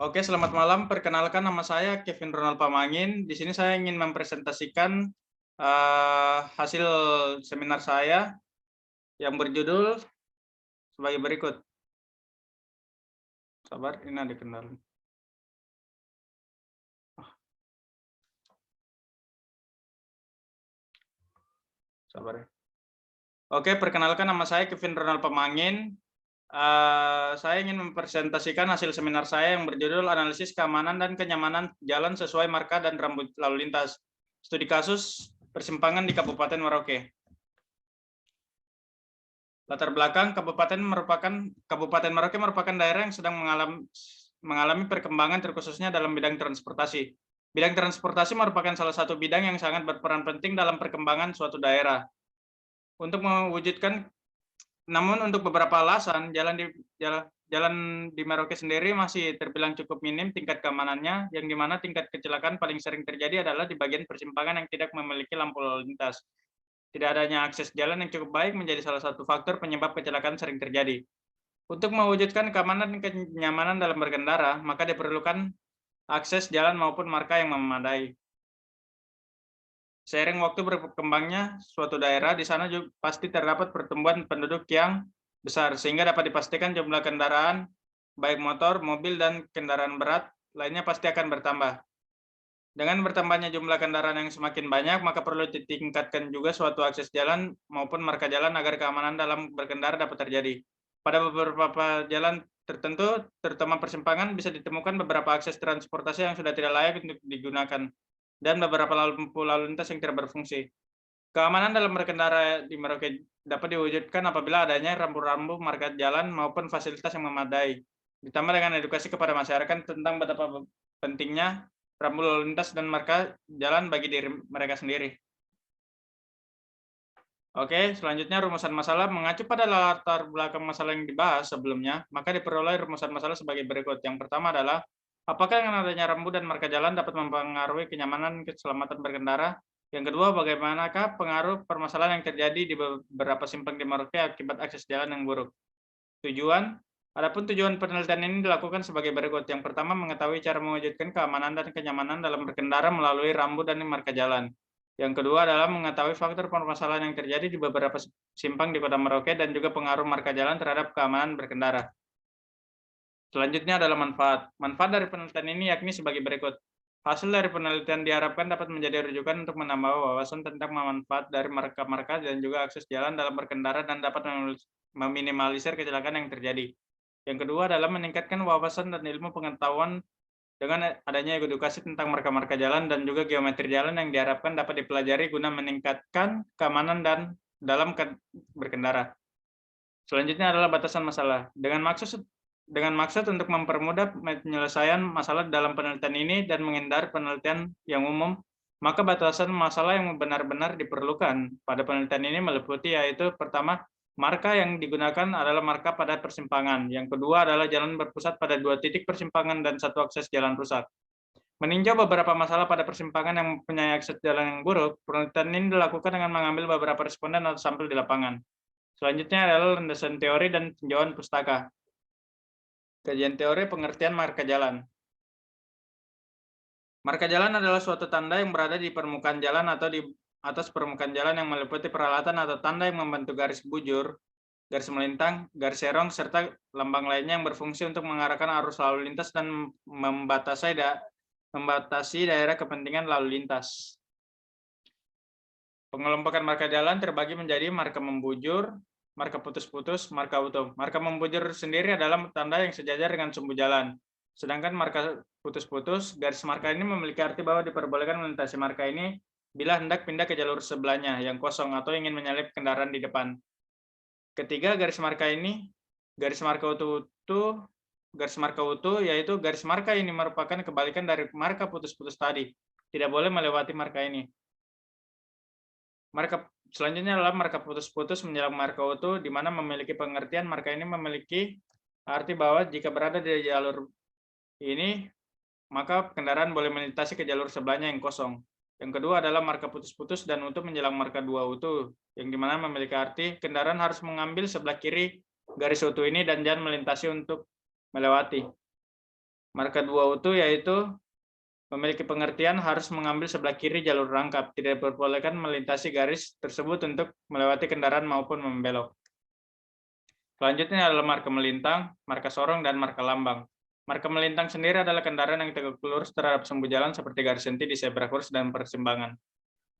Oke, selamat malam. Perkenalkan nama saya Kevin Ronald Pamangin. Di sini saya ingin mempresentasikan hasil seminar saya yang berjudul sebagai berikut. Sabar, ini ada kendala. Sabar ya. Oke, perkenalkan nama saya Kevin Ronald Pamangin. Saya ingin mempresentasikan hasil seminar saya yang berjudul Analisis Keamanan dan Kenyamanan Jalan Sesuai Marka dan Rambu Lalu Lintas. Studi kasus persimpangan di Kabupaten Merauke. Latar belakang Kabupaten Merauke merupakan daerah yang sedang mengalami perkembangan terkhususnya dalam bidang transportasi. Bidang transportasi merupakan salah satu bidang yang sangat berperan penting dalam perkembangan suatu daerah. Namun untuk beberapa alasan jalan di Merauke sendiri masih terbilang cukup minim tingkat keamanannya, yang dimana tingkat kecelakaan paling sering terjadi adalah di bagian persimpangan yang tidak memiliki lampu lalu lintas. Tidak adanya akses jalan yang cukup baik menjadi salah satu faktor penyebab kecelakaan sering terjadi. Untuk mewujudkan keamanan dan kenyamanan dalam berkendara, maka diperlukan akses jalan maupun marka yang memadai. Seiring waktu berkembangnya suatu daerah, di sana juga pasti terdapat pertumbuhan penduduk yang besar, sehingga dapat dipastikan jumlah kendaraan, baik motor, mobil, dan kendaraan berat lainnya pasti akan bertambah. Dengan bertambahnya jumlah kendaraan yang semakin banyak, maka perlu ditingkatkan juga suatu akses jalan maupun marka jalan agar keamanan dalam berkendara dapat terjadi. Pada beberapa jalan tertentu, terutama persimpangan, bisa ditemukan beberapa akses transportasi yang sudah tidak layak untuk digunakan, dan beberapa lampu lalu lintas yang tidak berfungsi. Keamanan dalam berkendara di Merauke dapat diwujudkan apabila adanya rambu-rambu marka jalan maupun fasilitas yang memadai, ditambah dengan edukasi kepada masyarakat tentang betapa pentingnya rambu lalu lintas dan marka jalan bagi diri mereka sendiri. Oke, selanjutnya rumusan masalah mengacu pada latar belakang masalah yang dibahas sebelumnya, maka diperoleh rumusan masalah sebagai berikut. Yang pertama adalah, apakah dengan adanya rambu dan marka jalan dapat mempengaruhi kenyamanan dan keselamatan berkendara? Yang kedua, bagaimanakah pengaruh permasalahan yang terjadi di beberapa simpang di Merauke akibat akses jalan yang buruk? Adapun tujuan penelitian ini dilakukan sebagai berikut. Yang pertama, mengetahui cara mewujudkan keamanan dan kenyamanan dalam berkendara melalui rambu dan marka jalan. Yang kedua adalah mengetahui faktor permasalahan yang terjadi di beberapa simpang di Kota Merauke dan juga pengaruh marka jalan terhadap keamanan berkendara. Selanjutnya adalah manfaat. Manfaat dari penelitian ini yakni sebagai berikut. Hasil dari penelitian diharapkan dapat menjadi rujukan untuk menambah wawasan tentang manfaat dari marka-marka dan juga akses jalan dalam berkendara dan dapat meminimalisir kecelakaan yang terjadi. Yang kedua adalah meningkatkan wawasan dan ilmu pengetahuan dengan adanya edukasi tentang marka-marka jalan dan juga geometri jalan yang diharapkan dapat dipelajari guna meningkatkan keamanan dan dalam berkendara. Selanjutnya adalah batasan masalah. Dengan maksud untuk mempermudah penyelesaian masalah dalam penelitian ini dan menghindari penelitian yang umum, maka batasan masalah yang benar-benar diperlukan pada penelitian ini meliputi yaitu pertama, marka yang digunakan adalah marka pada persimpangan. Yang kedua adalah jalan berpusat pada 2 titik persimpangan dan 1 akses jalan rusak. Meninjau beberapa masalah pada persimpangan yang mempunyai akses jalan yang buruk, penelitian ini dilakukan dengan mengambil beberapa responden atau sampel di lapangan. Selanjutnya adalah landasan teori dan tinjauan pustaka. Kajian teori pengertian marka jalan. Marka jalan adalah suatu tanda yang berada di permukaan jalan atau di atas permukaan jalan yang meliputi peralatan atau tanda yang membentuk garis bujur, garis melintang, garis serong, serta lambang lainnya yang berfungsi untuk mengarahkan arus lalu lintas dan membatasi daerah kepentingan lalu lintas. Pengelompokan marka jalan terbagi menjadi marka membujur, marka putus-putus, marka utuh. Marka membujur sendiri adalah tanda yang sejajar dengan sumbu jalan. Sedangkan marka putus-putus, garis marka ini memiliki arti bahwa diperbolehkan melintasi marka ini bila hendak pindah ke jalur sebelahnya yang kosong atau ingin menyalip kendaraan di depan. Ketiga, garis marka utuh yaitu garis marka ini merupakan kebalikan dari marka putus-putus tadi. Tidak boleh melewati marka ini. Selanjutnya adalah marka putus-putus menjelang marka utuh, di mana memiliki pengertian marka ini memiliki arti bahwa jika berada di jalur ini, maka kendaraan boleh melintasi ke jalur sebelahnya yang kosong. Yang kedua adalah marka putus-putus dan utuh menjelang marka 2 utuh, yang dimana memiliki arti kendaraan harus mengambil sebelah kiri garis utuh ini dan jangan melintasi untuk melewati. Marka 2 utuh yaitu memiliki pengertian harus mengambil sebelah kiri jalur rangkap, tidak diperbolehkan melintasi garis tersebut untuk melewati kendaraan maupun membelok. Selanjutnya adalah marka melintang, marka sorong, dan marka lambang. Marka melintang sendiri adalah kendaraan yang tegak lurus terhadap sumbu jalan seperti garis henti di zebra cross dan persimpangan.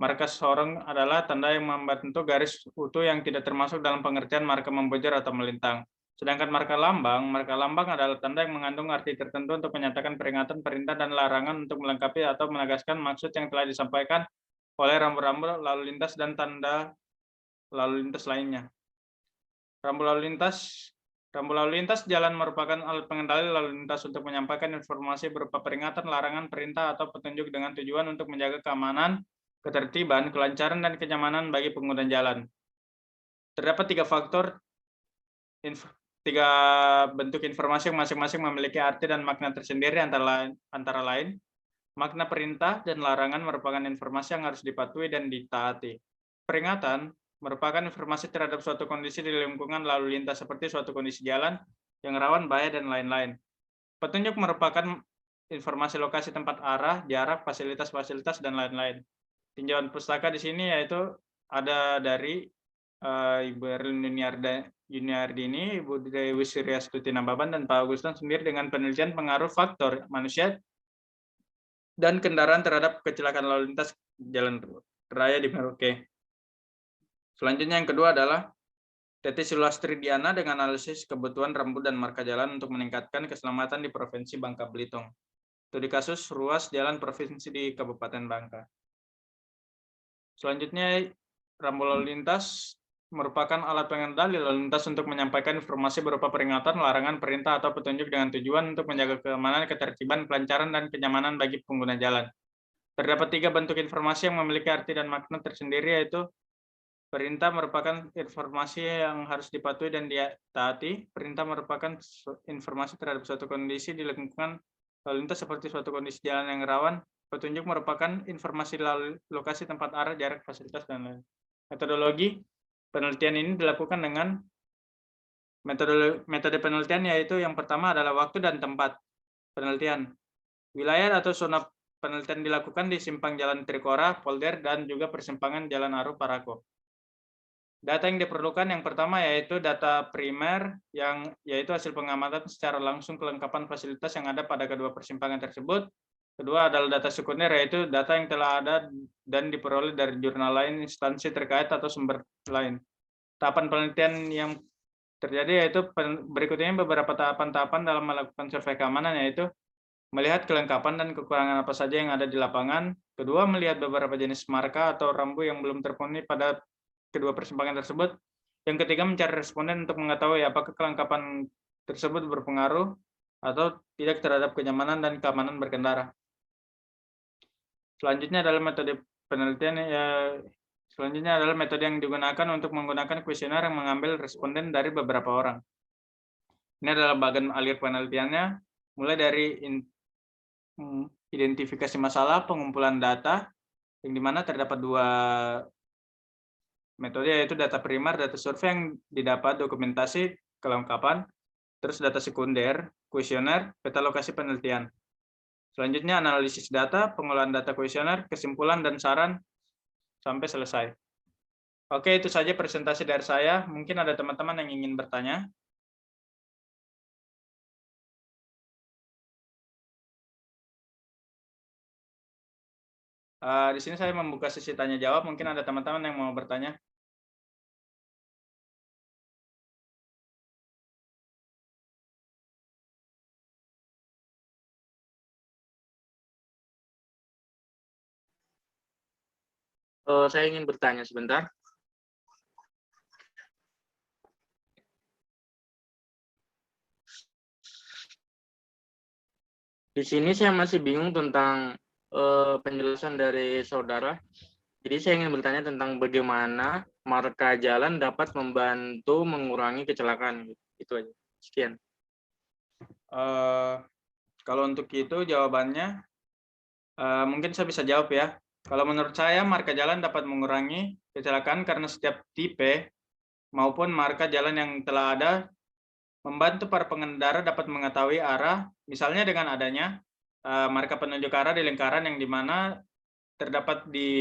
Marka sorong adalah tanda yang membentuk garis utuh yang tidak termasuk dalam pengertian marka membujur atau melintang. Sedangkan marka lambang adalah tanda yang mengandung arti tertentu untuk menyatakan peringatan, perintah, dan larangan untuk melengkapi atau menegaskan maksud yang telah disampaikan oleh rambu-rambu lalu lintas dan tanda lalu lintas lainnya. Rambu lalu lintas jalan merupakan alat pengendali lalu lintas untuk menyampaikan informasi berupa peringatan, larangan, perintah, atau petunjuk dengan tujuan untuk menjaga keamanan, ketertiban, kelancaran, dan kenyamanan bagi pengguna jalan. Terdapat tiga bentuk informasi yang masing-masing memiliki arti dan makna tersendiri, antara lain makna perintah dan larangan merupakan informasi yang harus dipatuhi dan ditaati. Peringatan merupakan informasi terhadap suatu kondisi di lingkungan lalu lintas seperti suatu kondisi jalan yang rawan bahaya dan lain-lain. Petunjuk merupakan informasi lokasi tempat arah, jarak, fasilitas-fasilitas, dan lain-lain. Tinjauan pustaka di sini yaitu ada dari Ibu Erlin Yuniardini, Ibu Dewi Suryastuti Nababan, dan Pak Agustin sendiri dengan penelitian pengaruh faktor manusia dan kendaraan terhadap kecelakaan lalu lintas jalan raya di Merauke. Selanjutnya yang kedua adalah Teti Sulastri Diana dengan analisis kebutuhan rambu dan marka jalan untuk meningkatkan keselamatan di Provinsi Bangka Belitung. Studi kasus ruas jalan provinsi di Kabupaten Bangka. Selanjutnya rambu lalu lintas merupakan alat pengendali lalu lintas untuk menyampaikan informasi berupa peringatan, larangan, perintah, atau petunjuk dengan tujuan untuk menjaga keamanan, ketertiban, kelancaran, dan kenyamanan bagi pengguna jalan. Terdapat 3 bentuk informasi yang memiliki arti dan makna tersendiri, yaitu perintah merupakan informasi yang harus dipatuhi dan ditaati. Perintah merupakan informasi terhadap suatu kondisi di lingkungan lalu lintas seperti suatu kondisi jalan yang rawan. Petunjuk merupakan informasi lokasi tempat arah, jarak, fasilitas, dan lain. Metodologi penelitian ini dilakukan dengan metode penelitian, yaitu yang pertama adalah waktu dan tempat penelitian. Wilayah atau zona penelitian dilakukan di simpang Jalan Trikora, Polder, dan juga persimpangan Jalan Aru, Parako. Data yang diperlukan yang pertama yaitu data primer, yaitu hasil pengamatan secara langsung kelengkapan fasilitas yang ada pada kedua persimpangan tersebut. Kedua adalah data sekunder, yaitu data yang telah ada dan diperoleh dari jurnal lain, instansi terkait, atau sumber lain. Tahapan penelitian yang terjadi yaitu berikut ini beberapa tahapan-tahapan dalam melakukan survei keamanan, yaitu melihat kelengkapan dan kekurangan apa saja yang ada di lapangan. Kedua, melihat beberapa jenis marka atau rambu yang belum terpenuhi pada kedua persimpangan tersebut. Yang ketiga, mencari responden untuk mengetahui apakah kelengkapan tersebut berpengaruh atau tidak terhadap kenyamanan dan keamanan berkendara. Selanjutnya adalah metode penelitian metode yang digunakan untuk menggunakan kuesioner yang mengambil responden dari beberapa orang. Ini adalah bagian alir penelitiannya, mulai dari identifikasi masalah, pengumpulan data, yang dimana terdapat 2 metode, yaitu data primer, data survei yang didapat dokumentasi kelengkapan, terus data sekunder, kuesioner, peta lokasi penelitian. Selanjutnya analisis data, pengolahan data kuesioner, kesimpulan dan saran sampai selesai. Oke, itu saja presentasi dari saya. Mungkin ada teman-teman yang ingin bertanya. Di sini saya membuka sesi tanya jawab. Mungkin ada teman-teman yang mau bertanya. Saya ingin bertanya sebentar. Di sini saya masih bingung tentang penjelasan dari saudara. Jadi saya ingin bertanya tentang bagaimana marka jalan dapat membantu mengurangi kecelakaan. Itu aja. Sekian. Kalau untuk itu jawabannya, mungkin saya bisa jawab ya. Kalau menurut saya, marka jalan dapat mengurangi kecelakaan karena setiap tipe maupun marka jalan yang telah ada membantu para pengendara dapat mengetahui arah, misalnya dengan adanya marka penunjuk arah di lingkaran yang dimana terdapat di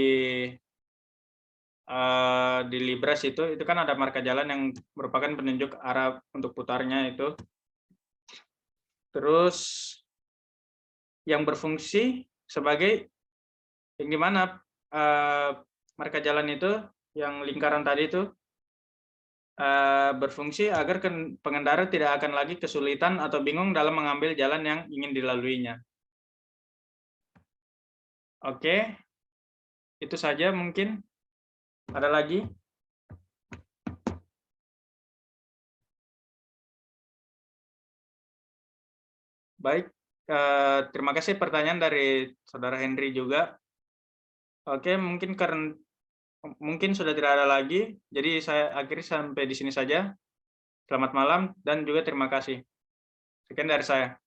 Libras itu kan ada marka jalan yang merupakan penunjuk arah untuk putarnya itu. Terus yang berfungsi sebagai yang dimana marka jalan itu yang lingkaran tadi itu berfungsi agar pengendara tidak akan lagi kesulitan atau bingung dalam mengambil jalan yang ingin dilaluinya. Oke, itu saja mungkin. Ada lagi? Baik, terima kasih pertanyaan dari Saudara Henry juga. Oke, mungkin sudah tidak ada lagi, jadi saya akhiri sampai di sini saja. Selamat malam dan juga terima kasih. Sekian dari saya.